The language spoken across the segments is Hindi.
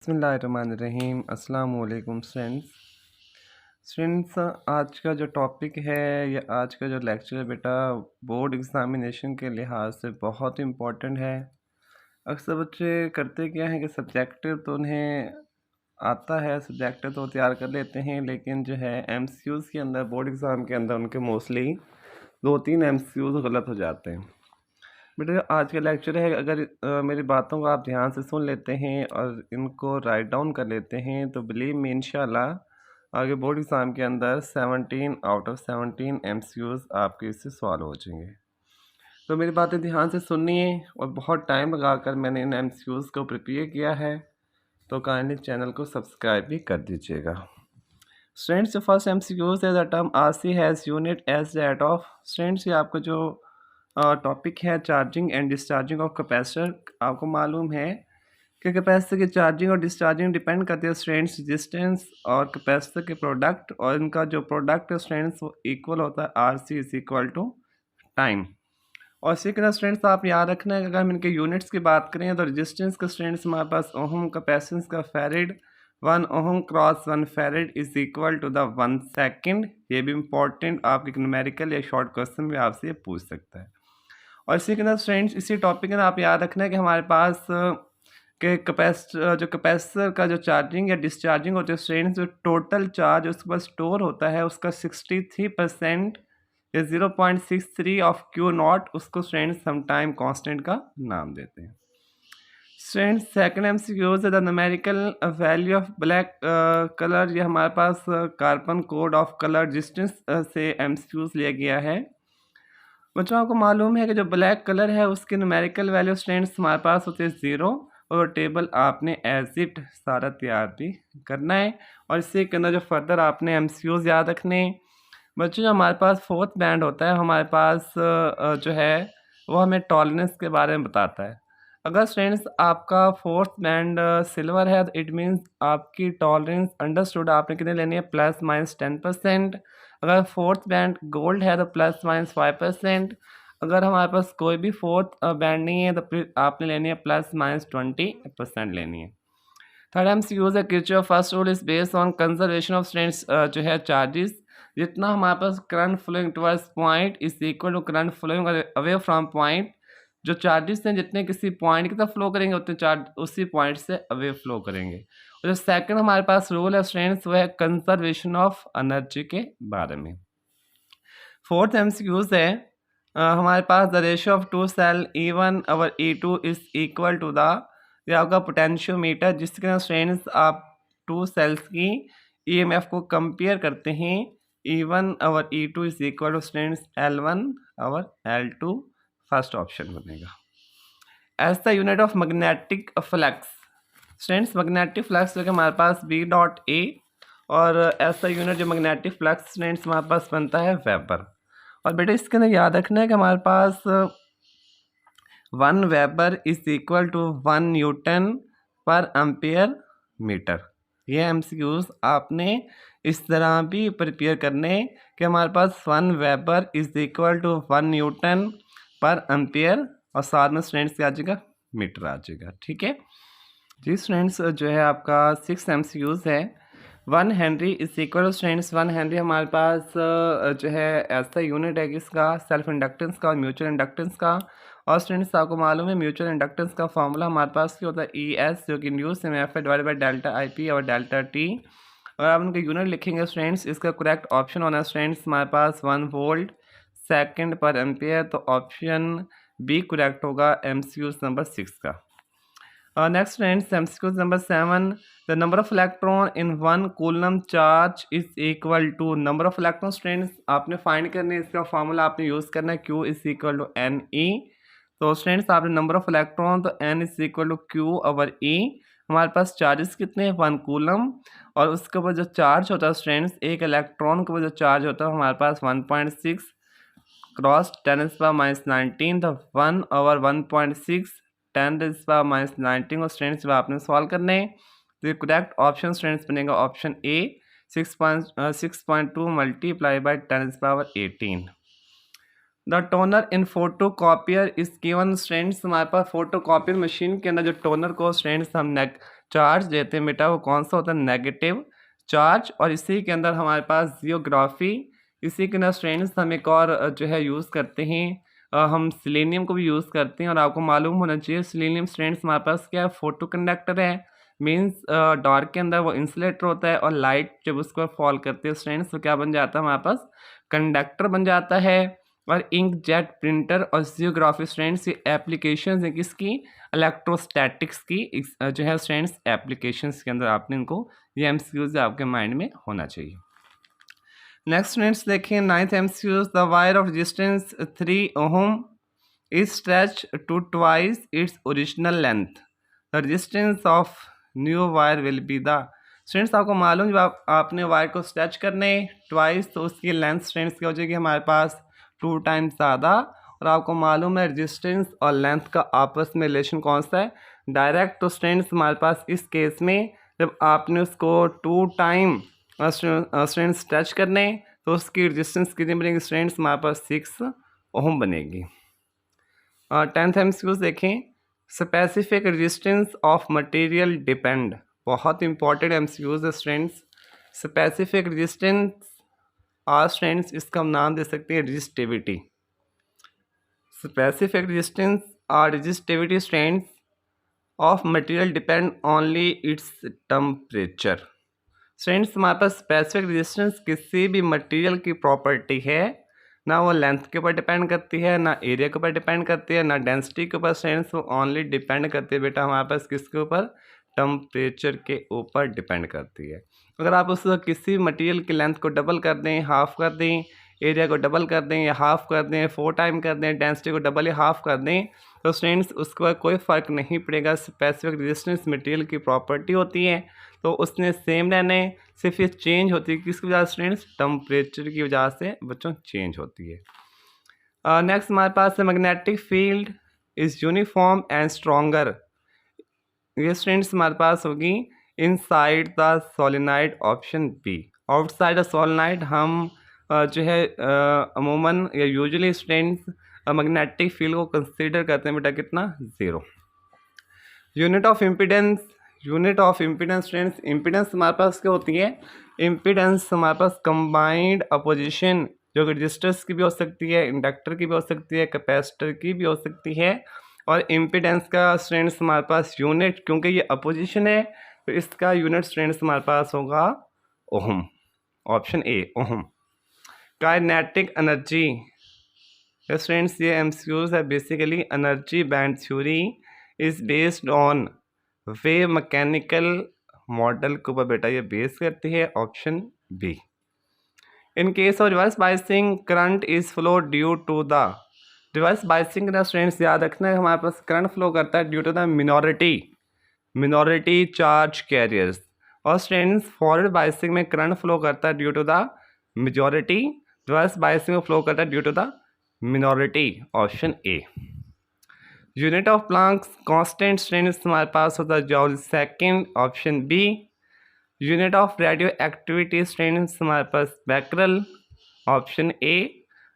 बिस्मिल्लाहिर्रहमानिर्रहीम अस्सलाम वालेकुम स्टूडेंट्स। आज का जो टॉपिक है या आज का जो लेक्चर है बेटा बोर्ड एग्ज़ामिनेशन के लिहाज से बहुत इम्पोर्टेंट है। अक्सर बच्चे करते क्या हैं कि सब्जेक्टिव तो उन्हें आता है, सब्जेक्टिव तो तैयार कर लेते हैं, लेकिन जो है एमसीक्यूज़ के अंदर बोर्ड एग्ज़ाम के अंदर उनके मोस्टली 2-3 एमसीक्यूज़ गलत हो जाते हैं। बेटा जो आज का लेक्चर है, अगर मेरी बातों को आप ध्यान से सुन लेते हैं और इनको राइट डाउन कर लेते हैं तो बिलीव मी इंशाल्लाह आगे बोर्ड एग्ज़ाम के अंदर 17 आउट ऑफ 17 एमसीक्यूज़ आपके इससे सॉल्व हो जाएंगे। तो मेरी बातें ध्यान से सुनिए और बहुत टाइम लगाकर मैंने इन एमसीक्यूज़ को प्रिपेयर किया है, तो काइंडली चैनल को सब्सक्राइब भी कर दीजिएगा। स्टूडेंट्स, जो फर्स्ट एमसीक्यूज़ है the term RC has unit as that of. Students, ये आपका जो टॉपिक है charging and discharging of capacitor. आपको मालूम है कि कैपेसिटर की चार्जिंग और डिस्चार्जिंग डिपेंड करती है स्ट्रेंड्स रेजिस्टेंस और कैपेसिटर के प्रोडक्ट, और इनका जो प्रोडक्ट है स्ट्रेंड्स वो इक्वल होता है R C is equal to time. और इसी तरह स्ट्रेंड्स आप याद रखना है कि अगर हम इनके यूनिट्स की बात करें तो रेजिस्टेंस का स्ट्रेंड्स हमारे पास ओहम, कैपेसिटेंस का farad, 1 ohm cross 1 farad is equal to the 1 second. ये भी इंपॉर्टेंट आपके न्यूमेरिकल या शॉर्ट क्वेश्चन में आपसे ये पूछ सकता है। और इसी के अंदर स्टूडेंट्स इसी टॉपिक में आप याद रखना है कि हमारे पास के कैपेसिटर का जो चार्जिंग या डिस्चार्जिंग होती है स्टूडेंट्स, जो टोटल चार्ज उसके पास स्टोर होता है उसका 63% या 0.63 ऑफ क्यू नॉट, उसको स्टूडेंट्स हम टाइम कांस्टेंट का नाम देते हैं। स्टूडेंट्स, सेकंड एमसीक्यूज है the numerical value of black colour. ये हमारे पास carbon code of colour distance से एमसीक्यूज लिया गया है। बच्चों, आपको मालूम है कि जो ब्लैक कलर है उसके न्यूमेरिकल वैल्यू स्टूडेंट्स हमारे पास होते हैं 0, और टेबल आपने एज इट सारा तैयार भी करना है। और इससे के अंदर जो फर्दर आपने एमसीक्यूज याद रखने। बच्चों, जो हमारे पास फोर्थ बैंड होता है हमारे पास जो है वो हमें टॉलरेंस के बारे में बताता है। अगर स्टूडेंट्स आपका फोर्थ बैंड सिल्वर है तो इट मीन्स आपकी टॉलरेंस अंडरस्टूड आपने कितने लेनी है, +-10%। अगर फोर्थ बैंड गोल्ड है तो +-5%। अगर हमारे पास कोई भी फोर्थ बैंड नहीं है तो फिर आपने लेनी है +-20% लेनी है। थर्ड एमसीक्यू है Kirchhoff first rule is based on conservation of strands जो है चार्जेस। जितना हमारे पास current flowing towards point is equal to current flowing away from point. जो चार्जेस हैं जितने किसी पॉइंट की तरफ फ्लो करेंगे उतने चार्ज उसी पॉइंट से अवे फ्लो करेंगे। और जो सेकंड हमारे पास रूल है स्टूडेंट्स वो है कंजर्वेशन ऑफ एनर्जी के बारे में। फोर्थ एमसीक्यूज है हमारे पास the ratio of two cell E1 और E2 is equal to the, ये आपका पोटेंशियोमीटर जिसके अंदर स्ट्रेंड्स आप टू सेल्स की EMF को कंपेयर करते हैं। E1 और E2 is equal to strands L1 और L2, फर्स्ट ऑप्शन बनेगा। As the unit of magnetic flux students, magnetic flux जो कि हमारे पास B.A, और एज द यूनिट जो मैग्नेटिक फ्लक्स स्टूडेंट्स हमारे पास बनता है वेबर। और बेटा इसके अंदर याद रखना है कि हमारे पास 1 weber is equal to 1 newton per ampere metre. ये एमसीक्यूज आपने इस तरह भी प्रिपेयर करने कि हमारे पास 1 weber is equal to 1 newton per ampere, और साथ में स्टूडेंट्स क्या आ जाएगा, मीटर आ जाएगा। ठीक है जी स्टूडेंट्स, जो है आपका 6 एमसीक्यूज है 1 henry is equal to students 1 henry हमारे पास जो है ऐसा यूनिट है किसका, सेल्फ इंडक्टेंस का और म्यूचुअल इंडक्टेंस का। और स्टूडेंट्स आपको मालूम है म्यूचुअल इंडक्टेंस का फॉर्मूला हमारे पास क्या होता है, ES, जो कि इंड्यूस एमएफ है डिवाइडेड बाय डेल्टा IP और डेल्टा T। और आप उनके यूनिट लिखेंगे स्टूडेंट्स, इसका करेक्ट ऑप्शन होना है स्टूडेंट्स हमारे पास 1 वोल्ट सेकेंड पर एम्पियर, तो ऑप्शन बी करेक्ट होगा एमसीक्यूज नंबर 6 का। Next friends, MCQs number 7, the number of electron in 1 coulomb charge is equal to number of electron. Students आपने फाइंड करने इसका फॉर्मूला आपने यूज़ करना है, Q is equal to NE। तो स्टूडेंट्स आपने नंबर ऑफ इलेक्ट्रॉन तो N is equal to Q over E। हमारे पास चार्जेस कितने हैं, 1 कूलम, और उसके ऊपर जो चार्ज होता है स्टूडेंट्स एक इलेक्ट्रॉन के ऊपर जो चार्ज होता है हमारे पास 1.6 क्रॉस 10⁻⁹, तो 1 ओवर 1.6 10⁻⁹। और स्टूडेंट्स जब आपने सॉल्व करने तो ये करेक्ट ऑप्शन स्टूडेंट्स बनेगा option A 6.2 multiply by 10⁻18। The toner in photo copier is given. Students हमारे पास फोटो कॉपियर मशीन के अंदर जो टोनर को स्टूडेंट्स हम चार्ज देते हैं बेटा वो कौन सा होता है, नेगेटिव चार्ज। और इसी के अंदर हमारे पास जियोग्राफी, इसी के अंदर स्टूडेंट्स हम एक और जो है यूज़ करते हैं, हम सिलेनियम को भी यूज़ करते हैं। और आपको मालूम होना चाहिए सिलेनियम स्टूडेंट्स हमारे पास क्या है, फोटो कंडक्टर है, मीन्स डार्क के अंदर वो इंसुलेटर होता है, और लाइट जब उसको फॉल करती है स्टूडेंट्स तो क्या बन जाता है हमारे पास, कंडक्टर बन जाता है। और इंक जेट प्रिंटर और जियोग्राफी स्टूडेंट्स ये एप्लीकेशंस हैं किसकी, इलेक्ट्रोस्टैटिक्स की जो है स्टूडेंट्स एप्लीकेशंस के अंदर आपने इनको ये एमसीक्यूज आपके माइंड में होना चाहिए। नेक्स्ट स्टूडेंट्स देखें 9th MCQs, the wire of resistance 3 ohm is stretch to twice its original length, the resistance of new wire will be the. Students आपको मालूम जब आपने वायर को स्ट्रेच करने ट्वाइस तो उसकी लेंथ स्टूडेंट्स क्या हो जाएगी हमारे पास 2 टाइम्स ज़्यादा। और आपको मालूम है रेजिस्टेंस और लेंथ का आपस में रिलेशन कौन सा है, डायरेक्ट। तो स्टूडेंट्स हमारे पास इस केस में जब आपने उसको 2 टाइम स्टूडेंट्स स्ट्रेच करने तो उसकी रेजिस्टेंस कितनी बनेगी स्टूडेंट्स हमारे पास 6 ओम बनेगी। 10th एमसीक्यूज देखें, specific resistance of material depend, बहुत इंपॉर्टेंट एमसीक्यूज है स्टूडेंट्स। स्पेसिफिक रेजिस्टेंस और स्टूडेंट्स इसका हम नाम दे सकते हैं रेजिस्टिविटी। स्पेसिफिक रेजिस्टेंस और resistivity students of material depend only its temperature. Students हमारे पास स्पेसिफिक रेजिस्टेंस किसी भी मटेरियल की प्रॉपर्टी है, ना वो लेंथ के ऊपर डिपेंड करती है, ना एरिया के ऊपर डिपेंड करती है, ना डेंसिटी के ऊपर स्टूडेंट्स, वो ओनली डिपेंड करती है बेटा हमारे पास किसके ऊपर, टेम्परेचर के ऊपर डिपेंड करती है। अगर आप उस किसी मटेरियल की लेंथ को डबल कर दें, हाफ कर दें, एरिया को डबल कर दें या हाफ कर दें, 4 टाइम कर दें, डेंसिटी को डबल या हाफ कर दें, तो स्टूडेंट्स उसको कोई फ़र्क नहीं पड़ेगा। स्पेसिफिक रेजिस्टेंस मटेरियल की प्रॉपर्टी होती है तो उसने सेम रहने, सिर्फ ये चेंज होती है किसकी वजह से स्टूडेंट्स, टेम्परेचर की वजह से बच्चों चेंज होती है। नेक्स्ट हमारे पास है magnetic field is uniform and stronger, ये स्टूडेंट्स हमारे पास होगी inside the solenoid option B. Outside the solenoid हम जो है अमूमन या यूजुअली स्टूडेंट्स मैग्नेटिक फील्ड को कंसीडर करते हैं बेटा कितना, 0। Unit of impedance, unit of impedance students, impedance हमारे पास क्या होती है, इम्पीडेंस हमारे पास कंबाइंड अपोजिशन जो कि रजिस्टर्स की भी हो सकती है, इंडक्टर की भी हो सकती है, कैपेसिटर की भी हो सकती है। और इम्पीडेंस का स्टूडेंट्स हमारे पास यूनिट, क्योंकि ये अपोजिशन है तो इसका यूनिट स्टूडेंट्स हमारे पास होगा um, option A um. Kinetic energy students ये एमसीक्यूज है, basically energy band theory is based on wave mechanical model के ऊपर बेटा ये बेस करती है, option B. In case of reverse biasing current is flow due to the, reverse biasing का स्टूडेंट्स याद रखना है हमारे पास करंट फ्लो करता है due to the minority charge carriers. और स्टूडेंट्स फॉरवर्ड बाइसिंग में करंट फ्लो करता है due to the majority, reverse biasing में फ्लो करता है due to the minority, option A. Unit of Planck's constant students हमारे पास होता है joule, second, option B. Unit of radioactivity students हमारे पास becquerel, option A.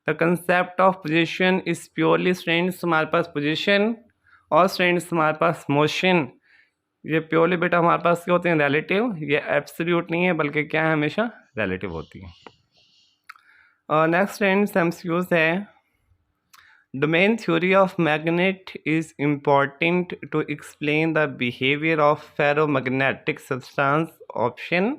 The concept of position is purely students हमारे पास पोजीशन, और स्टूडेंट्स हमारे पास मोशन, ये प्योरली बेटा हमारे पास क्या होते हैं, रिलेटिव, ये एब्सोल्यूट नहीं है बल्कि क्या है हमेशा रिलेटिव होती है। नेक्स्ट स्टूडेंट्स एमसीक्यूज है, domain theory of magnet is important to explain the behaviour of ferromagnetic substance, option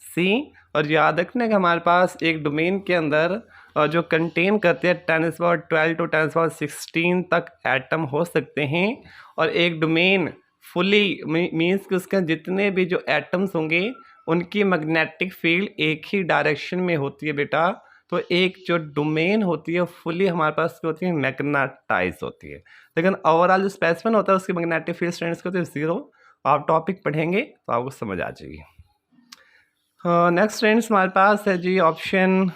C. और याद रखना कि हमारे पास एक डोमेन के अंदर जो कंटेन करते हैं 10⁻12 to 10⁻16 तक एटम हो सकते हैं, और एक डोमेन फुली मीन्स कि उसके जितने भी जो एटम्स होंगे उनकी मैग्नेटिक फील्ड एक ही डायरेक्शन में होती है बेटा। तो एक जो डोमेन होती है फुली हमारे पास क्या होती है, मैग्नेटाइज होती है, लेकिन ओवरऑल जो स्पेसिफिक होता है उसकी मैग्नेटिक फील्ड स्ट्रेंथ होती है 0। आप टॉपिक पढ़ेंगे तो आपको समझ आ जाएगी। नेक्स्ट स्टूडेंट्स हमारे पास है जी option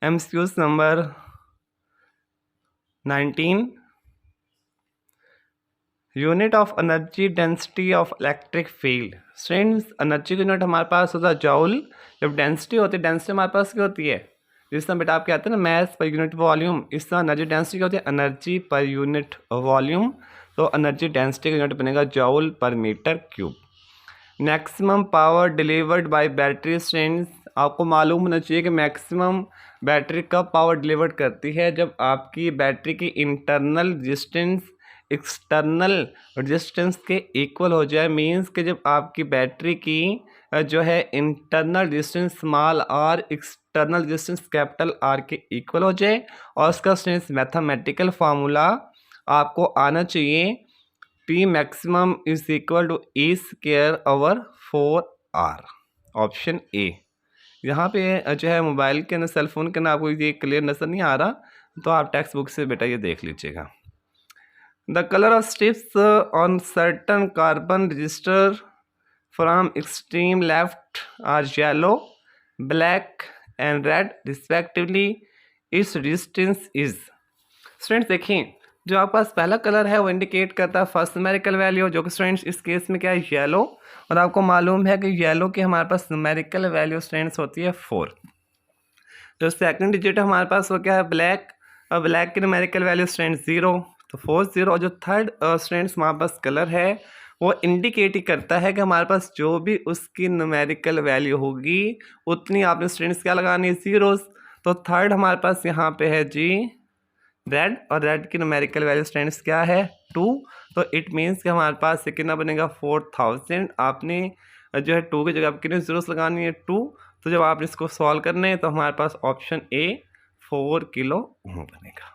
MCQs number 19, unit of energy density of electric field. Students energy का यूनिट हमारे पास होता है जॉल, जब डेंसिटी होती है, डेंसिटी हमारे पास क्या होती है, जिस तरह बेटा आप कहते हैं ना मैथ पर यूनिट वॉल्यूम, इस तरह एनर्जी डेंसिटी क्या होती है, एनर्जी पर यूनिट वॉल्यूम। तो एनर्जी डेंसिटी का यूनिट बनेगा joule per metre cube. Maximum power delivered by battery strength, आपको मालूम होना चाहिए कि मैक्सिमम बैटरी कब पावर डिलीवर्ड करती है, जब आपकी बैटरी की इंटरनल रेजिस्टेंस एक्सटर्नल रेजिस्टेंस के इक्वल हो जाए। मींस कि जब आपकी बैटरी की जो है internal resistance small R external resistance capital R के इक्वल हो जाए, और उसका स्ट्रेंथ मैथमेटिकल फार्मूला आपको आना चाहिए, P maximum is equal to E square over 4R। Option A. यहाँ पे जो है मोबाइल के अंदर, सेल फोन के अंदर आपको ये क्लियर नज़र नहीं आ रहा, तो आप टेक्स्ट बुक से बेटा ये देख लीजिएगा। The colour of strips on certain carbon resistor from extreme left are yellow, black and red respectively, its resistance is. Students देखिए, जो आपके पास पहला कलर है वो इंडिकेट करता है फर्स्ट न्यूमेरिकल वैल्यू, जो कि स्टूडेंट्स इस केस में क्या है, येलो। और आपको मालूम है कि येलो की हमारे पास न्यूमेरिकल वैल्यू स्टूडेंट्स होती है 4। जो सेकंड डिजिट है हमारे पास वो क्या है, ब्लैक, और ब्लैक की न्यूमेरिकल वैल्यू स्टूडेंट्स 0, तो 4 0। और जो थर्ड स्टूडेंट्स हमारे पास कलर है वो इंडिकेट ही करता है कि हमारे पास जो भी उसकी न्यूमेरिकल वैल्यू होगी उतनी आपने स्टूडेंट्स क्या लगानी है, जीरोस। तो थर्ड हमारे पास यहाँ पे है जी रेड, और रेड की न्यूमेरिकल वैल्यू स्टूडेंट्स क्या है, 2। तो इट मीन्स कि हमारे पास कितना बनेगा, 4000। आपने जो है 2 की जगह आप कितने जीरोस लगानी है, 2। तो जब आप इसको सॉल्व करने हैं तो हमारे पास ऑप्शन ए 4 किलो ओम बनेगा।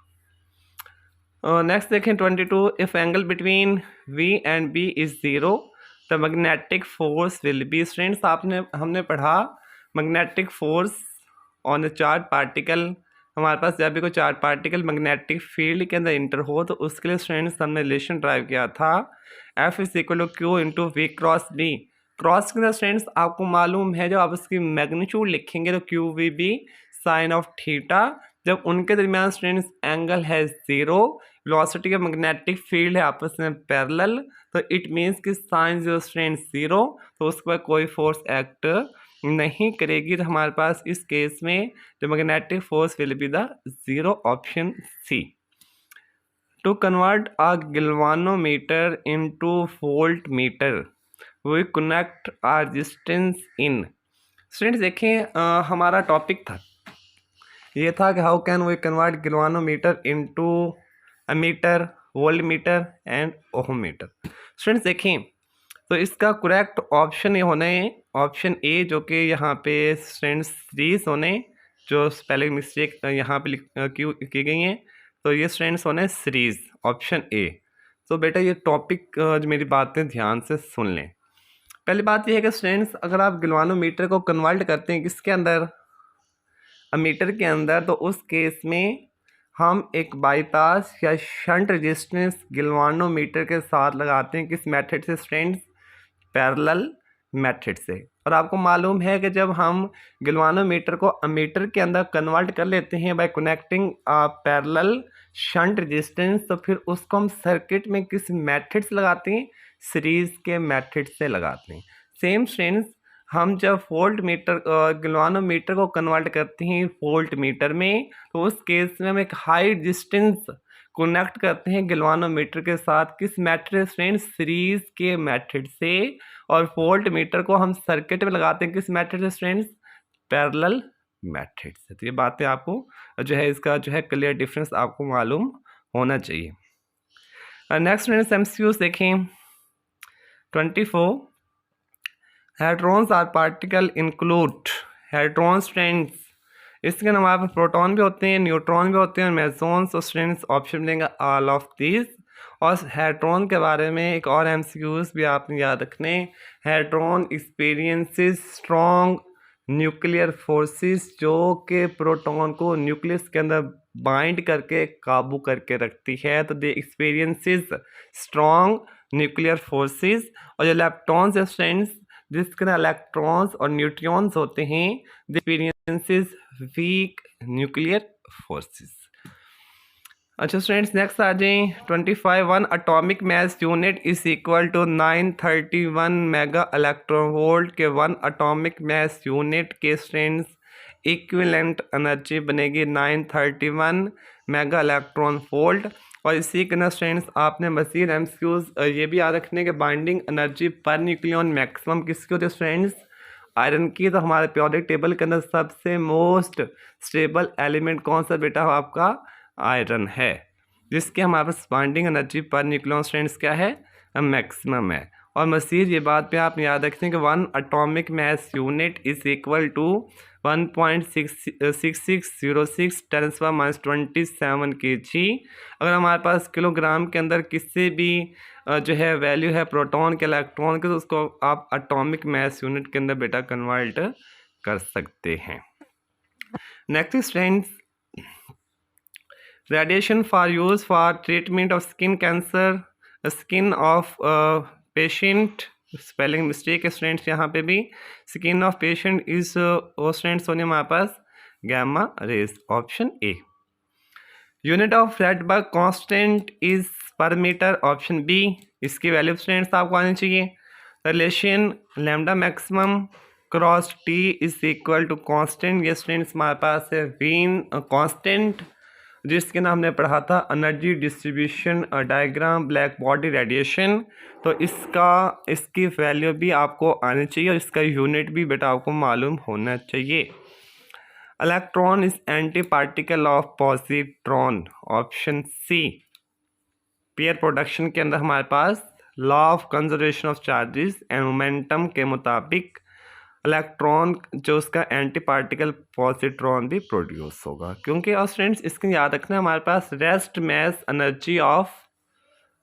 नेक्स्ट देखें 22, if angle between V and B is 0 the magnetic force will be. Students हमने पढ़ा magnetic force on the charge particle. हमारे पास जब भी कोई चार्ज पार्टिकल मैग्नेटिक फील्ड के अंदर इंटर हो तो उसके लिए स्टूडेंट्स हमने रिलेशन ड्राइव किया था, F is equal to Q into V cross B. Cross के अंदर स्टूडेंट्स आपको मालूम है जब आप उसकी मैग्नीट्यूड लिखेंगे तो Q V B sine of theta. जब उनके दरमियान स्टूडेंट्स एंगल है 0, वेलोसिटी का मैग्नेटिक फील्ड है आपस में पैरेलल, तो इट मीन्स कि साइन 0 स्टूडेंट्स 0, तो उस पर कोई फोर्स एक्ट नहीं करेगी। तो हमारे पास इस केस में जो magnetic force will be the 0, option C. To convert a galvanometer into volt meter we connect a resistance in. Students देखें, हमारा टॉपिक था ये था कि how can we convert galvanometer into a meter, volt meter and ohm meter. Students देखें, तो इसका करेक्ट ऑप्शन ये होने ऑप्शन ए, जो कि यहाँ पे स्टूडेंट्स सीरीज होने, जो पहले मिस्टेक यहाँ पे क्यों की गई हैं, तो ये स्टूडेंट्स होने सीरीज, ऑप्शन ए। तो बेटा ये टॉपिक जो मेरी बातें ध्यान से सुन लें। पहली बात ये है कि स्टूडेंट्स अगर आप गैल्वानोमीटर को कन्वर्ट करते हैं किसके अंदर, मीटर के अंदर, तो उस केस में हम एक बाईपास या शंट रेजिस्टेंस गैल्वानोमीटर के साथ लगाते हैं। किस मेथड से स्टूडेंट्स, पैरेलल मेथड से। और आपको मालूम है कि जब हम गैल्वानोमीटर को अमीटर के अंदर कन्वर्ट कर लेते हैं bye connecting parallel shunt resistance, तो फिर उसको हम सर्किट में किस मेथड से लगाते हैं, सीरीज के मेथड से लगाते हैं। सेम स्टूडेंट्स हम जब वोल्ट मीटर गैल्वानोमीटर को कन्वर्ट करते हैं वोल्ट मीटर में, तो उस केस में हम एक हाई डिस्टेंस कनेक्ट करते हैं गैल्वानोमीटर के साथ। किस मेथड से, सीरीज के मेथड से। और वोल्ट मीटर को हम सर्किट में लगाते हैं किस मेथड से स्टूडेंट्स, पैरेलल मेथड से। तो ये बातें आपको जो है इसका जो है क्लियर डिफरेंस आपको मालूम होना चाहिए। नेक्स्ट स्टूडेंट्स एमसीक्यूज देखें 24, hadrons are particle include. Hadron students इसके नाम आप प्रोटॉन भी होते हैं, न्यूट्रॉन भी होते हैं, मेसॉन्स। और स्टूडेंट्स ऑप्शन देंगे ऑल ऑफ दिस। और हेड्रॉन के बारे में एक और एमसीक्यूज भी आपने याद रखने, hadron experiences strong nuclear forces, जो कि प्रोटॉन को न्यूक्लियस के अंदर बाइंड करके काबू करके रखती है। तो दे एक्सपीरियंसेस स्ट्रॉन्ग न्यूक्लियर फोर्सेस। और जो इलेक्ट्रॉन्स है स्टूडेंट्स, जिसके अंदर इलेक्ट्रॉन्स और न्यूट्रॉन्स होते हैं, they experiences weak nuclear forces. अच्छा स्टूडेंट्स नेक्स्ट आ जाएं 25, 1 atomic mass unit is equal to 931 mega electron volt के 1 एटॉमिक मास यूनिट के स्टूडेंट्स इक्विवेलेंट एनर्जी बनेगी 931 मेगा इलेक्ट्रॉन वोल्ट। और इसी के अंदर स्टूडेंट्स आपने मज़ीद एमसीक्यूज ये भी याद रखने के binding energy per nucleon maximum किसकी होती है स्टूडेंट्स, आयरन की। तो हमारे पीरियोडिक टेबल के अंदर सबसे मोस्ट स्टेबल एलिमेंट कौन सा बेटा हो आपका, आयरन है, जिसके हमारे पास binding energy per nucleon students क्या है, मैक्सिमम है। और मज़ीद ये बात पे आप याद रखें कि 1 atomic mass unit is equal to 1.6606 10⁻27 kg। अगर हमारे पास किलोग्राम के अंदर किसी भी जो है वैल्यू है प्रोटॉन के इलेक्ट्रॉन के, तो उसको आप एटॉमिक मास यूनिट के अंदर बेटा कन्वर्ट कर सकते हैं। Next friends, radiation for use for treatment of skin cancer, skin of patient, spelling mistake है स्टूडेंट्स यहाँ पे भी, स्किन ऑफ पेशेंट इज वो स्टूडेंट्स होने हमारे पास gamma rays, option A. Unit of Rydberg constant is per metre, option B. इसकी वैल्यू स्टूडेंट्स आपको आनी चाहिए। Relation lambda maximum cross T is equal to constant, ये स्टूडेंट्स हमारे पास है वीन कांस्टेंट, जिसके नाम हमने पढ़ा था energy distribution diagram black body radiation. तो इसकी वैल्यू भी आपको आनी चाहिए और इसका यूनिट भी बेटा आपको मालूम होना चाहिए। Electron is antiparticle of positron, option C. Pair production के अंदर हमारे पास law of conservation of charges and momentum के मुताबिक इलेक्ट्रॉन जो उसका एंटी पार्टिकल पॉजिट्रॉन भी प्रोड्यूस होगा, क्योंकि और स्टूडेंट्स इसके याद रखना हमारे पास रेस्ट मास एनर्जी ऑफ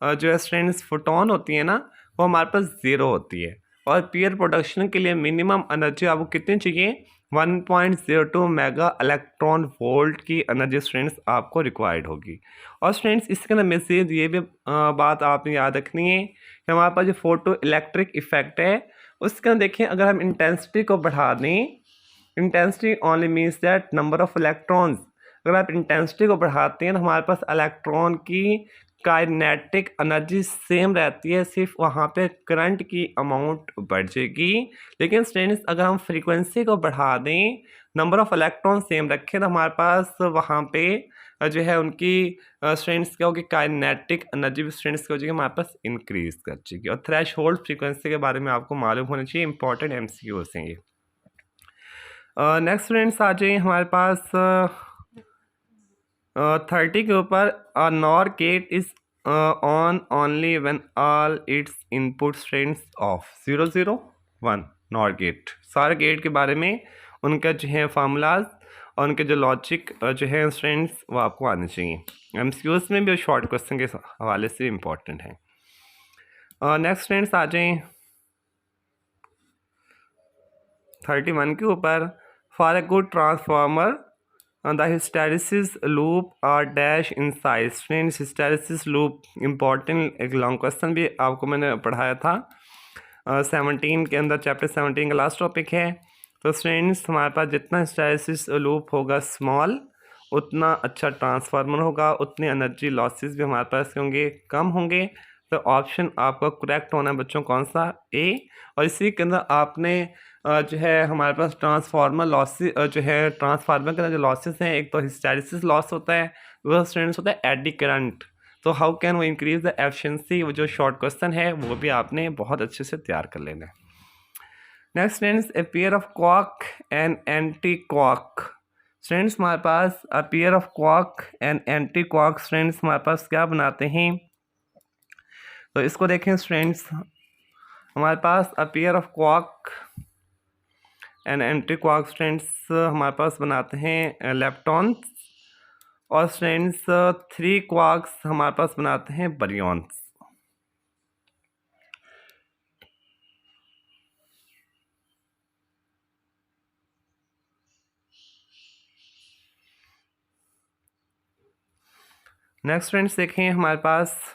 जो स्टूडेंट्स फोटोन होती है ना, वो हमारे पास 0 होती है। और पेयर प्रोडक्शन के लिए मिनिमम एनर्जी आपको कितनी चाहिए, 1.02 मेगा इलेक्ट्रॉन वोल्ट की एनर्जी स्टूडेंट्स आपको रिक्वायर्ड होगी। और स्टूडेंट्स इसके अंदर मैसेज ये भी बात आपने याद रखनी है कि हमारे पास जो फोटो इलेक्ट्रिक इफेक्ट है उसके अंदर देखिए, अगर हम इंटेंसिटी को बढ़ा दें, intensity only means that number of electrons, अगर आप इंटेंसिटी को बढ़ाते हैं तो हमारे पास इलेक्ट्रॉन की काइनेटिक एनर्जी सेम रहती है, सिर्फ वहाँ पे करंट की अमाउंट बढ़ जाएगी। लेकिन स्टूडेंट्स अगर हम फ्रीक्वेंसी को बढ़ा दें, नंबर ऑफ इलेक्ट्रॉन सेम रखें, तो हमारे पास वहाँ पे जो है उनकी स्टूडेंट्स क्या होगी, काइनेटिक एनर्जी भी स्टूडेंट्स की हो जाएगी हमारे पास इंक्रीज कर जाएगी। और थ्रेश होल्ड फ्रीक्वेंसी के बारे में आपको मालूम होना चाहिए, इंपॉर्टेंट एमसीक्यूज हैं ये। नेक्स्ट स्टूडेंट्स आ जाइए हमारे पास 30 के ऊपर, a NOR gate is on only when all its input strands of 001। NOR gate, सारे गेट के बारे में उनका जो है फार्मूलाज और उनके जो लॉजिक जो है स्टूडेंट्स वो आपको आने चाहिए। एमसीक्यूज में भी शॉर्ट क्वेश्चन के हवाले से इम्पोर्टेंट है। नेक्स्ट स्टूडेंट्स आ जाएं 31 के ऊपर, for a good transformer the hysteresis loop are dash in size. Students hysteresis loop important एक लॉन्ग क्वेश्चन भी आपको मैंने पढ़ाया था 17 के अंदर, चैप्टर 17 का लास्ट टॉपिक है। तो स्टूडेंट्स हमारे पास जितना हिस्टैरिसीस लूप होगा स्मॉल, उतना अच्छा ट्रांसफार्मर होगा, उतनी एनर्जी लॉसेस भी हमारे पास होंगे कम होंगे। तो ऑप्शन आपका करेक्ट होना है बच्चों कौन सा, ए। और इसी के अंदर आपने जो है हमारे पास ट्रांसफार्मर लॉसेस जो है ट्रांसफार्मर के अंदर जो लॉसेस हैं, एक तो हिस्टैरिसीस लॉस होता है, वो स्टूडेंट्स होता है एडी करंट। तो हाउ कैन वो इंक्रीज द एफिशिएंसी, वो जो शॉर्ट क्वेश्चन है वो भी आपने बहुत अच्छे से तैयार कर लेना है। Next students, a pair of quark and antiquark. Students हमारे पास a pair of quark and antiquark students हमारे पास क्या बनाते हैं, तो इसको देखें स्टूडेंट्स, हमारे पास a pair of quark and antiquark students हमारे पास बनाते हैं लेप्टॉन्स, और स्टूडेंट्स 3 क्वार्क्स हमारे पास बनाते हैं बरियॉन्स। नेक्स्ट स्टूडेंट्स देखें हमारे पास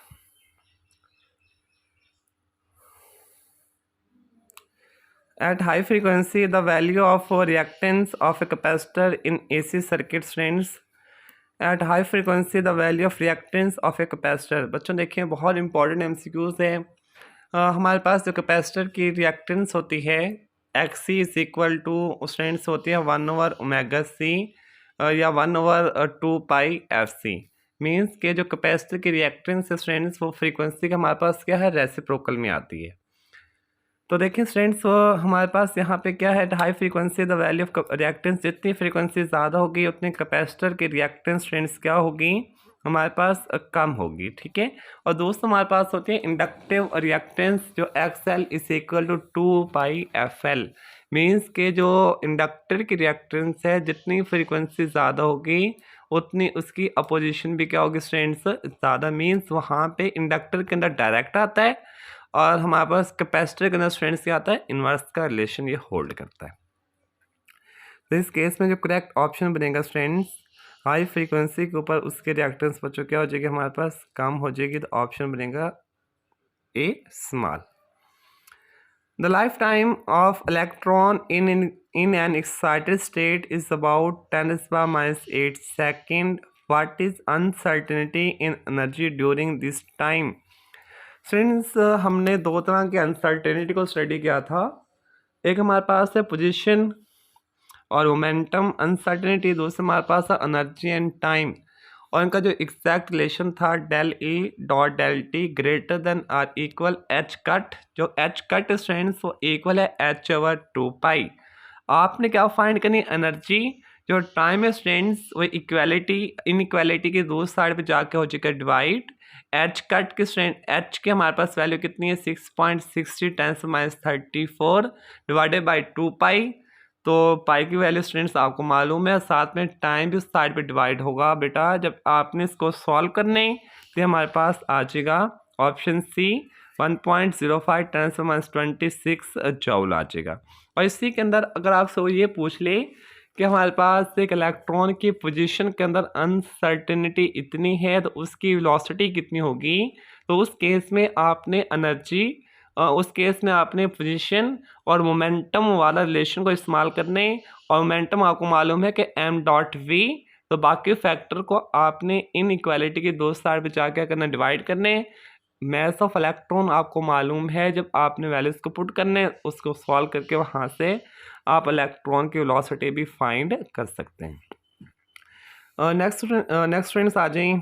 at high frequency the value of reactance of a capacitor in AC circuit students, at high frequency the value of reactance of a capacitor। बच्चों देखिए बहुत इंपॉर्टेंट एमसीक्यूज है। हमारे पास जो कैपेसिटर की रिएक्टेंस होती है XC is equal to students होती है 1/ओमेगा C या 1/2 पाई FC। मीन्स के जो कैपेसिटर की रिएक्टेंस है स्टूडेंट्स वो फ्रीक्वेंसी का हमारे पास क्या है, रेसिप्रोकल में आती है। तो देखिए स्टूडेंट्स हमारे पास यहाँ पे क्या है, high frequency the value of reactance, जितनी फ्रीक्वेंसी ज़्यादा होगी उतने कैपेसिटर की रिएक्टेंस स्टूडेंट्स क्या होगी हमारे पास कम होगी, ठीक है। और दोस्तों हमारे पास होती है इंडक्टिव रिएक्टेंस जो XL is equal to 2πfl, means के जो इंडक्टर की रिएक्टेंस है जितनी फ्रीक्वेंसी ज़्यादा होगी उतनी उसकी अपोजिशन भी क्या होगी स्टूडेंट्स ज़्यादा, मीन्स वहाँ पे इंडक्टर के अंदर डायरेक्ट आता है और हमारे पास कैपेसिटर के अंदर स्टूडेंट्स क्या आता है, इन्वर्स का रिलेशन ये होल्ड करता है। तो इस केस में जो करेक्ट ऑप्शन बनेगा स्टूडेंट्स, हाई फ्रीक्वेंसी के ऊपर उसके रिएक्टेंस बच्चों क्या हो जाएगी हमारे पास, कम हो जाएगी, तो ऑप्शन बनेगा A small. The lifetime of electron in an excited state is about 10⁻⁸ second. What is uncertainty in energy during this time? Students हमने दो तरह की अनसर्टेनिटी को स्टडी किया था, एक हमारे पास है पोजीशन और मोमेंटम अनसर्टेनिटी, दूसरा हमारे पास है एनर्जी एंड टाइम, और इनका जो एग्जैक्ट रिलेशन था del E dot del T greater than or equal H cut, जो एच कट स्टूडेंट्स वो इक्वल है h/2π। आपने क्या फाइंड करनी, एनर्जी, जो टाइम है स्टूडेंट्स वो इक्वालिटी इनइक्वालिटी की दूसरी साइड पे जाके हो जाएगा डिवाइड, एच कट के स्टूडेंट एच के हमारे पास वैल्यू कितनी है 6.60 × 10⁻34 डिवाइडेड बाई 2π, तो पाई की वैल्यू स्टूडेंट्स आपको मालूम है, साथ में टाइम भी उस साइड पे डिवाइड होगा बेटा। जब आपने इसको सॉल्व करने तो हमारे पास आ जाएगा ऑप्शन सी 1.05 × 10⁻26 जूल आ जाएगा। और इसी के अंदर अगर आपसे वो ये पूछ ले कि हमारे पास एक इलेक्ट्रॉन की पोजीशन के अंदर अनसर्टेनिटी इतनी है तो उसकी वेलोसिटी कितनी होगी, तो उस केस में आपने एनर्जी उस केस में आपने पोजीशन और मोमेंटम वाला रिलेशन को इस्तेमाल करने, और मोमेंटम आपको मालूम है कि m.v, तो बाकी फैक्टर को आपने इन इक्वालिटी की दो साइड पे जाकर करना डिवाइड करने, मैस ऑफ इलेक्ट्रॉन आपको मालूम है, जब आपने वैल्यूज को पुट करने उसको सॉल्व करके वहाँ से आप इलेक्ट्रॉन की वेलोसिटी भी फाइंड कर सकते हैं। नेक्स्ट फ्रेंड्स आ जाए,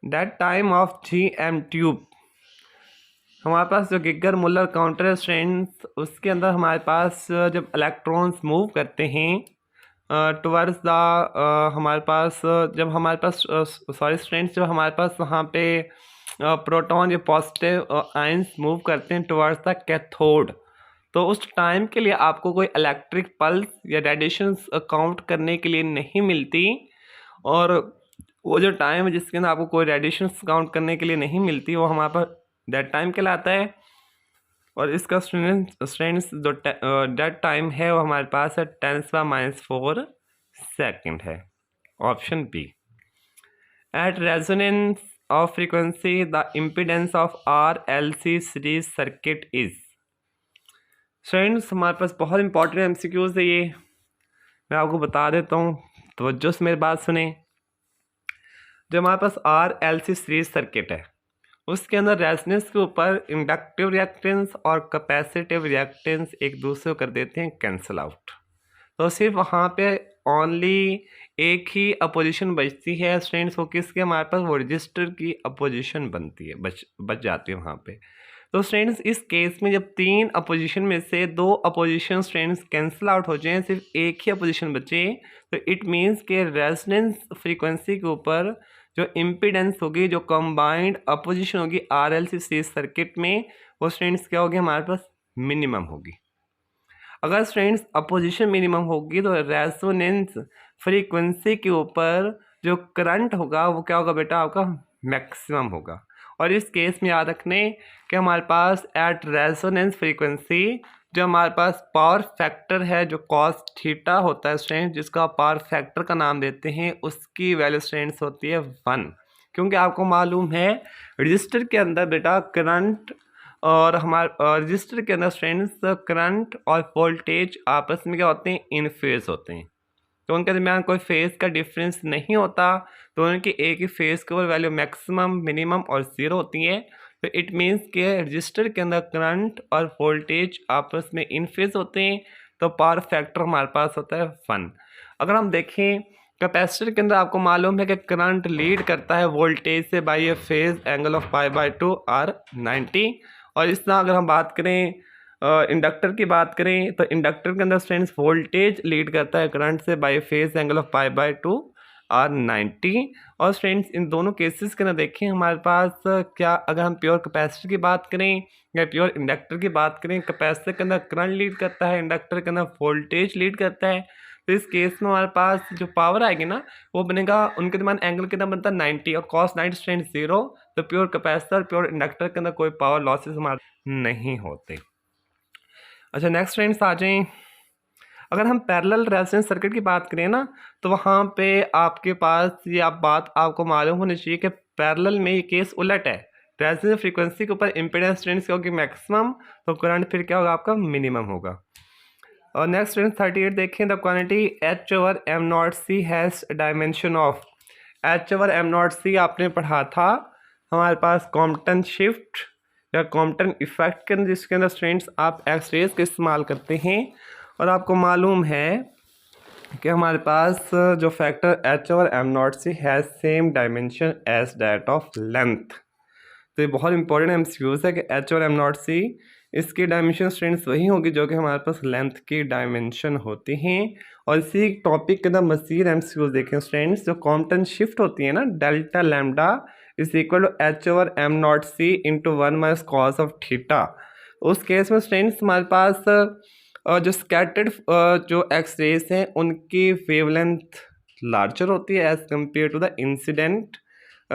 that time of GM tube, हमारे पास जो गिगर मुller काउंटर है स्ट्रेंथ उसके अंदर हमारे पास जब इलेक्ट्रॉन्स मूव करते हैं टुवर्ड्स द हमारे पास जब हमारे पास सॉरी स्ट्रेंथ जब हमारे पास वहाँ पे प्रोटॉन या पॉजिटिव आयंस मूव करते हैं टुवर्ड्स द कैथोड, तो उस टाइम के लिए आपको कोई इलेक्ट्रिक पल्स या रेडिएशंस काउंट करने के लिए नहीं मिलती, और वो जो टाइम है जिसके अंदर आपको कोई रेडिएशंस काउंट करने के लिए नहीं मिलती वो हमारे पास दैट टाइम कहलाता है। और इसका स्टूडेंट्स जो दैट टाइम है वो हमारे पास है 10⁻⁴ सेकेंड है, option B. At resonance of frequency the impedance of RLC series circuit is, students हमारे पास बहुत इंपॉर्टेंट MCQs है ये, मैं आपको बता देता हूँ, तवज्जो से मेरी बात सुने। जो हमारे पास RLC सीरीज सर्किट है उसके अंदर रेजोनेंस के ऊपर इंडक्टिव रिएक्टेंस और कैपेसिटिव रिएक्टेंस एक दूसरे को कर देते हैं कैंसिल आउट, तो सिर्फ वहाँ पे ओनली एक ही अपोजिशन बचती है स्टूडेंट्स, वो किसके हमारे पास वो रजिस्टर की अपोजिशन बनती है, बच जाती है वहाँ पे। तो स्टूडेंट्स इस केस में जब तीन अपोजिशन में से दो अपोजिशन स्टूडेंट्स कैंसिल आउट हो जाएं, सिर्फ एक ही अपोजिशन बचे, तो इट मीन्स के रेजोनेंस फ्रीक्वेंसी के ऊपर जो इम्पीडेंस होगी, जो कंबाइंड अपोजिशन होगी RLC सीरीज सर्किट में, वो स्टूडेंट्स क्या होगी हमारे पास मिनिमम होगी। अगर स्टूडेंट्स अपोजिशन मिनिमम होगी तो रेजोनेंस फ्रीक्वेंसी के ऊपर जो करंट होगा वो क्या होगा बेटा आपका मैक्सिमम होगा। और इस केस में याद रखने कि हमारे पास एट रेजोनेंस फ्रीक्वेंसी जो हमारे पास पावर फैक्टर है जो cos थीटा होता है स्टूडेंट, जिसका पावर फैक्टर का नाम देते हैं, उसकी वैल्यू स्टूडेंट्स होती है 1, क्योंकि आपको मालूम है रजिस्टर के अंदर बेटा करंट और हमारे रजिस्टर के अंदर स्टूडेंट्स करंट और वोल्टेज आपस में क्या होते हैं इन फेज होते हैं, तो उनके दरमियान कोई फेज का डिफरेंस नहीं होता, तो उनकी एक ही फेज के ऊपर वैल्यू मैक्सिमम मिनिमम और 0 होती है। तो इट मीन्स के रजिस्टर के अंदर करंट और वोल्टेज आपस में इन फेज होते हैं, तो पावर फैक्टर हमारे पास होता है 1। अगर हम देखें कैपेसिटर के अंदर आपको मालूम है कि करंट लीड करता है वोल्टेज से by a phase angle of π/2 और 90। और इस तरह अगर हम बात करें इंडक्टर की बात करें तो इंडक्टर के अंदर स्टूडेंट्स वोल्टेज लीड करता है करंट से बाय फेज एंगल ऑफ π/2 और 90। और स्टूडेंट्स इन दोनों केसेस के अंदर देखें हमारे पास क्या अगर हम प्योर कैपेसिटर की बात करें या प्योर इंडक्टर की बात करें, कैपेसिटर के अंदर करंट लीड करता है, इंडक्टर के अंदर वोल्टेज लीड करता है। तो इस केस में हमारे पास जो पावर आएगी ना वो बनेगा, उनके दरमियान एंगल कितना बनता है 90 और cos 90 स्टूडेंट 0। तो प्योर कैपेसिटर प्योर इंडक्टर के अंदर कोई पावर लॉसेस हमारे नहीं होते। अच्छा नेक्स्ट फ्रेंड्स आ जाएं, अगर हम पैरेलल रेजोनेंस सर्किट की बात करें ना तो वहाँ पे आपके पास ये आप बात आपको मालूम होनी चाहिए कि पैरेलल में ये केस उलट है। रेजोनेंस फ्रीक्वेंसी के ऊपर इम्पीडेंस स्ट्रेंथ क्या होगी मैक्सिमम, तो करंट फिर क्या होगा आपका मिनिमम होगा। और नेक्स्ट स्टूडेंट 38 देखें, the quantity H/m0c has dimension of. H/m0c आपने पढ़ा था हमारे पास कॉम्पटन शिफ्ट या कॉम्पटन इफेक्ट के अंदर, जिसके अंदर स्टूडेंट्स आप एक्स रेज का इस्तेमाल करते हैं। और आपको मालूम है कि हमारे पास जो factor H/m0c has same dimension as that of length. तो ये बहुत इंपॉर्टेंट एमसीक्यूज है कि H/m0c इसकी डायमेंशन स्ट्रेंथ वही होगी जो कि हमारे पास लेंथ की डायमेंशन होती हैं। और इसी टॉपिक के अंदर मज़ीद एमसीक्यूज देखें स्ट्रेंथ्स, जो कॉम्पटन शिफ्ट होती है ना delta lambda is equal to H/m0c into 1 - cos of theta. उस केस में स्ट्रेंथ्स हमारे पास जो स्कैटर्ड जो एक्स रेज हैं उनकी वेवलेंथ लार्जर होती है as compare to the incident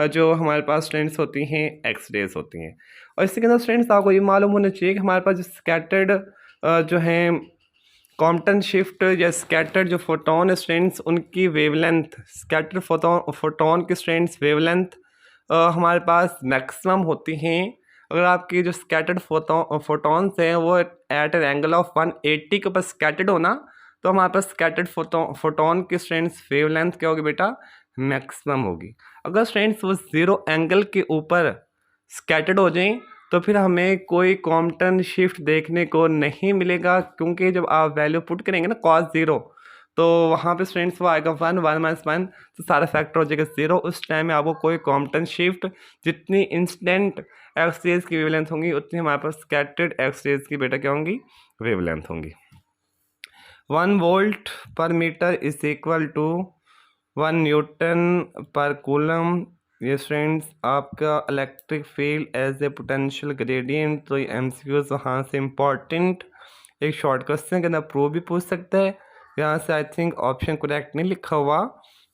जो हमारे पास स्ट्रेंथ्स होती हैं एक्स रेज होती हैं। और इसी के अंदर स्ट्रेंथ्स आपको ये मालूम होना चाहिए कि हमारे पास जो स्कैटर्ड जो हैं कॉम्पटन शिफ्ट या स्कैटर्ड जो फोटोन स्ट्रेंथ्स उनकी वेवलेंथ, स्कैटर्ड फोटोन की स्ट्रेंथ्स वेवलेंथ हमारे पास मैक्सिमम होती हैं। अगर आपकी जो स्कैटर्ड फोटॉन्स हैं वो एट एन एंगल ऑफ 180 के ऊपर स्कैटर्ड होना, तो हमारे पास स्कैटर्ड फोटोन की स्ट्रेंथ्स वेवलेंथ क्या होगी बेटा मैक्सिमम होगी। अगर स्ट्रेंथ्स वो 0 एंगल के ऊपर स्कैटर्ड हो जाएं तो फिर हमें कोई कॉम्पटन शिफ्ट देखने को नहीं मिलेगा, क्योंकि जब आप वैल्यू पुट करेंगे ना cos 0 तो वहाँ पे स्ट्रेंथ्स वो आएगा 1 तो सारा फैक्टर हो जाएगा 0। उस टाइम में आपको कोई कॉम्पटन शिफ्ट, जितनी इंस्टेंट एक्स रेज की वेवलेंथ होंगी उतनी हमारे पास स्कैटर्ड एक्स रेज की बेटा क्या होंगी वेवलेंथ होंगी। 1 volt per meter is equal to 1 newton per coulomb. ये स्टूडेंट्स आपका electric field as a potential gradient, तो ये एमसीक्यूज वहाँ से इम्पॉर्टेंट एक शॉर्ट क्वेश्चन के अंदर प्रूव भी पूछ सकता है। यहाँ से आई थिंक ऑप्शन करेक्ट नहीं लिखा हुआ,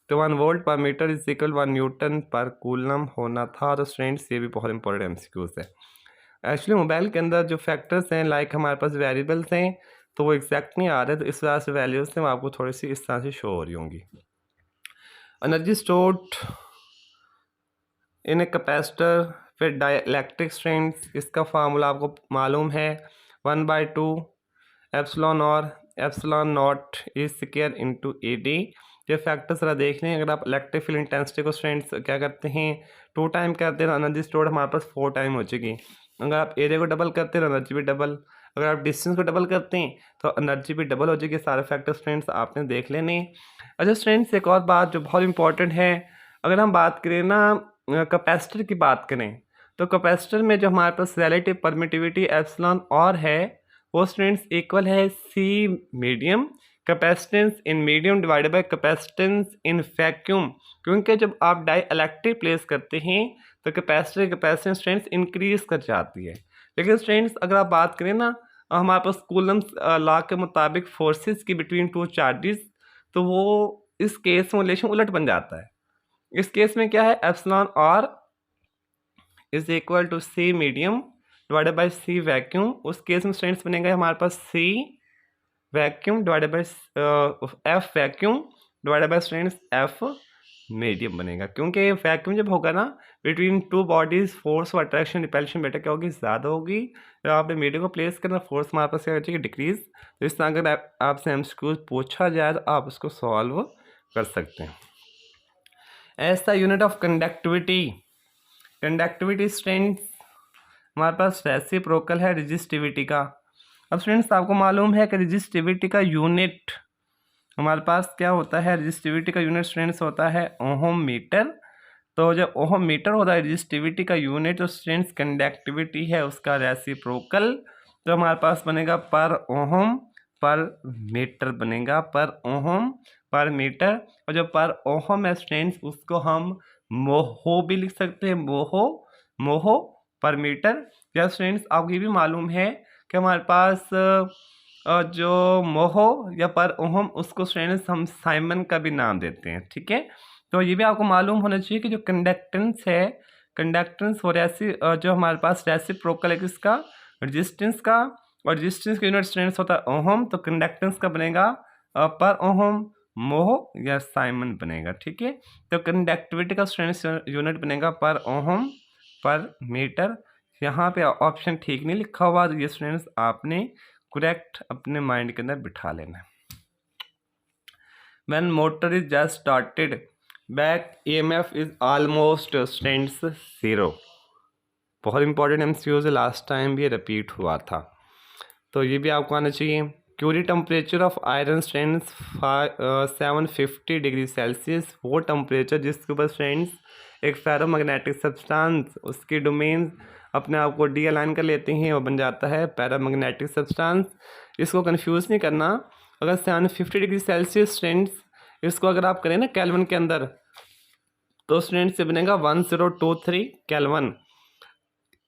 तो 1 volt per meter is equal 1 newton per coulomb होना था। तो स्टूडेंट्स ये भी बहुत इंपॉर्टेंट एमसीक्यूज है। एक्चुअली मोबाइल के अंदर जो फैक्टर्स हैं लाइक हमारे पास वेरिएबल्स हैं तो वो एग्जैक्ट नहीं आ रहे, तो इस वजह से वैल्यूज हैं वो आपको थोड़ी सी इस तरह से शो हो रही होंगी। Energy stored in a capacitor फिर डाइलेक्ट्रिक स्ट्रेंथ, इसका फार्मूला आपको मालूम है 1/2 एप्सिलॉन और epsilon not E square into AD। ये फैक्टर्स ज़रा देख लें। अगर आप इलेक्ट्रिक फील्ड इंटेंसिटी को स्ट्रेंथ क्या करते हैं 2 टाइम करते हैं तो एनर्जी स्टोर्ड हमारे पास 4 टाइम हो जाएगी। अगर आप एरिया को डबल करते हैं तो एनर्जी भी डबल, अगर आप डिस्टेंस को डबल करते हैं तो एनर्जी भी डबल हो जाएगी। सारे फैक्टर स्ट्रेंथ्स आपने देख लेने। अच्छा स्ट्रेंथ्स एक और बात जो बहुत इंपॉर्टेंट है, अगर हम बात करें ना कैपेसिटर की बात करें तो कैपेसिटर में जो हमारे पास रिलेटिव परमिटिविटी एप्सिलॉन और है वो स्टूडेंट्स इक्वल है C medium capacitance in medium divided bye capacitance in vacuum. क्योंकि जब आप डाई इलेक्ट्रिक प्लेस करते हैं तो कैपेसिटेंस स्ट्रेंथ इंक्रीज कर जाती है। लेकिन स्ट्रेंथ्स अगर आप बात करें ना हमारे पास कूलम्स लॉ के मुताबिक फोर्सेस की बिटवीन 2 चार्जेस, तो वो इस केस में रिलेशन उलट बन जाता है। इस केस में क्या है epsilon R is equal to C medium divided by C vacuum. उस केस में स्ट्रेंथ्स बनेगा हमारे पास C vacuum divided by F vacuum divided by strengths F medium बनेगा। क्योंकि वैक्यूम जब होगा ना बिटवीन 2 बॉडीज फोर्स और अट्रैक्शन रिपल्शन बेटा क्या होगी ज़्यादा होगी। जब आपने मीडियम को प्लेस करना फोर्स हमारे पास क्या हो जाएगी डिक्रीज। तो इस तरह अगर आपसे एमसीक्यूज पूछा जाए तो आप उसको सॉल्व कर सकते हैं। ऐसा यूनिट ऑफ कंडक्टिविटी स्ट्रेंथ हमारे पास रेसिप्रोकल है रेजिस्टिविटी का। अब स्टूडेंट्स आपको मालूम है कि रेजिस्टिविटी का यूनिट हमारे पास क्या होता है, रजिस्टिविटी का यूनिट स्टूडेंट्स होता है ओहम मीटर। तो जब ओहम मीटर होता है रजिस्टिविटी का यूनिट, तो स्टूडेंट्स कंडक्टिविटी है उसका रेसिप्रोकल, तो हमारे पास बनेगा पर ओहम पर मीटर बनेगा, पर ओहम पर मीटर। और जो पर ओहम है स्टूडेंट्स उसको हम मोहो भी लिख सकते हैं, मोहो पर मीटर। या स्टूडेंट्स आपको ये भी मालूम है कि हमारे पास जो मोहो या पर ओहम उसको स्टूडेंट्स हम साइमन का भी नाम देते हैं, ठीक है। तो ये भी आपको मालूम होना चाहिए कि जो कंडक्टेंस है, कंडक्टेंस हो जो हमारे पास रेसिप्रोकल है किसका, रेजिस्टेंस का, और रेजिस्टेंस का यूनिट स्टूडेंट्स होता है ओहम, तो कंडक्टेंस का बनेगा पर ओहम, मोह या साइमन बनेगा, ठीक है। तो कंडक्टिविटी का स्टूडेंट्स यूनिट बनेगा पर ओहम पर मीटर। यहाँ पे ऑप्शन ठीक नहीं लिखा हुआ, तो ये स्टूडेंट्स आपने करेक्ट अपने माइंड के अंदर बिठा लेना है। When motor is just started, back EMF is almost stands 0। बहुत इंपॉर्टेंट MCQ है, लास्ट टाइम भी ये रिपीट हुआ था, तो ये भी आपको आना चाहिए। Curie temperature of iron stands 750 degree Celsius, वो टेम्परेचर जिसके ऊपर स्टैंड्स एक फेरोमैग्नेटिक सब्सटेंस उसकी डोमेन अपने आप को डी अलाइन कर लेते हैं और बन जाता है पैरामैग्नेटिक सब्सटेंस। इसको कंफ्यूज नहीं करना। अगर 750 डिग्री सेल्सियस स्टूडेंट्स इसको अगर आप करें ना केल्विन के अंदर, तो स्टूडेंट्स से बनेगा 1023 केल्विन।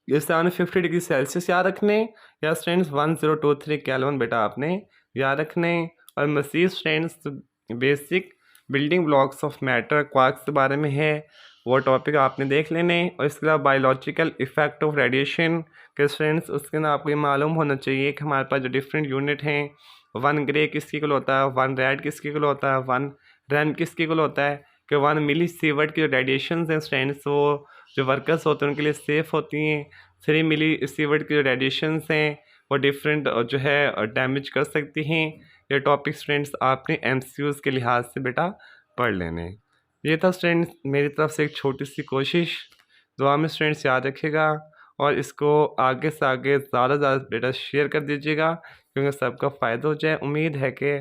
ये 750 डिग्री सेल्सियस याद रखने, या स्टूडेंट्स 1023 केल्विन बेटा आपने याद रखने। और मसीह students basic building blocks of matter quarks के बारे में है, वो टॉपिक आपने देख लेने। और इसके अलावा बायोलॉजिकल इफेक्ट ऑफ रेडिएशन के स्टूडेंट्स उसके अंदर आपको ये मालूम होना चाहिए कि हमारे पास जो डिफरेंट यूनिट हैं, 1 ग्रे किसके इक्वल होता है, 1 रेड किसके इक्वल होता है, 1 रैम किसके इक्वल होता है, कि 1 मिली सीवर्ट की जो रेडिएशन हैं स्टूडेंट्स वो जो वर्कर्स होते हैं उनके लिए सेफ़ होती हैं। 3 मिली सीवर्ट की जो रेडिएशन हैं वो डिफरेंट जो है डैमेज कर सकती हैं। ये टॉपिक स्टूडेंट्स आपने MCQs के लिहाज से बेटा पढ़ लेने। ये था स्टूडेंट्स मेरी तरफ से एक छोटी सी कोशिश, दुआ में स्टूडेंट्स याद रखिएगा और इसको आगे से आगे ज़्यादा से ज़्यादा बेटा शेयर कर दीजिएगा क्योंकि सबका फ़ायदा हो जाए। उम्मीद है कि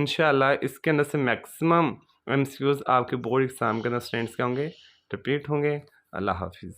इंशाल्लाह इसके अंदर से मैक्सिमम MCQs आपके बोर्ड एग्ज़ाम के अंदर स्टूडेंट्स के होंगे रिपीट होंगे। अल्लाह हाफिज़।